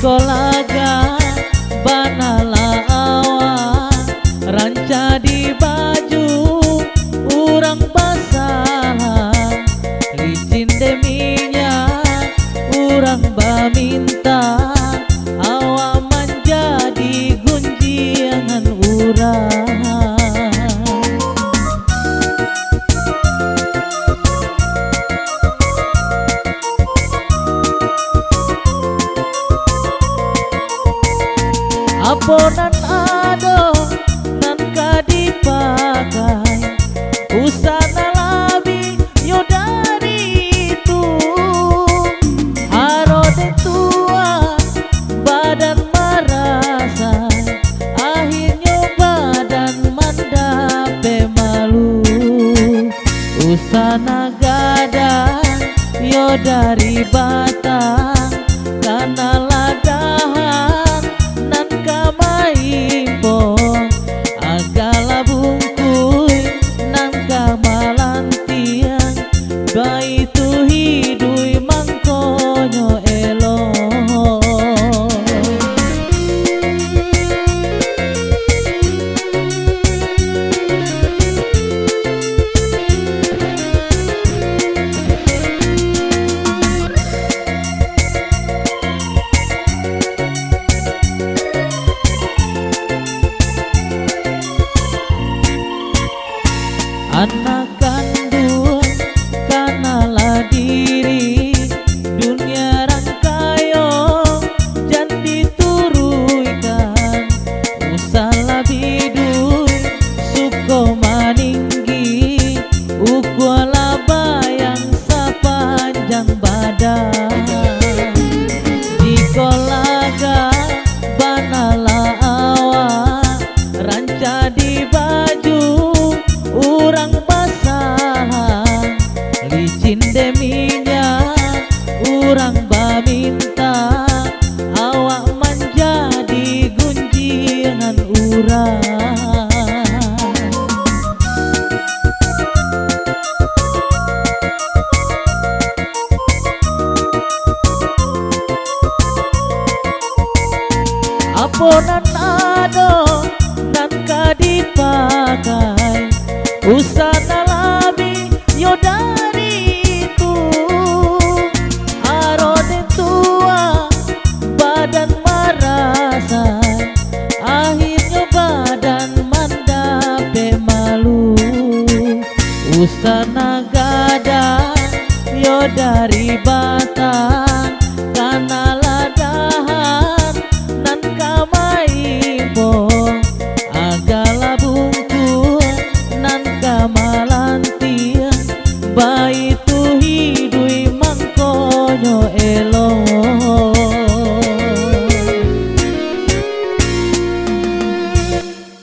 kolaga banala awa ranca di baju urang basah licin deminya urang baminta awa menjadi gunjiangan urang. Aponan ado nan kadipakai usana labi yo dari itu harode tua badan merasa akhirnya badan mandape malu usana gadang yo dari batang karena ladahan nan kamaimpo agala bungkuy nan kamalantian bayi tu hidui mangkonyo elo. Anak kandung kanalah diri dunia rangkayo jan dituruikan usala bidui suko maninggi ukuala bayang sepanjang badan di kolaga banala awa ranca di baju urang basah licin deminya urang baminta awak menjadi gunjingan urang. Aponan ado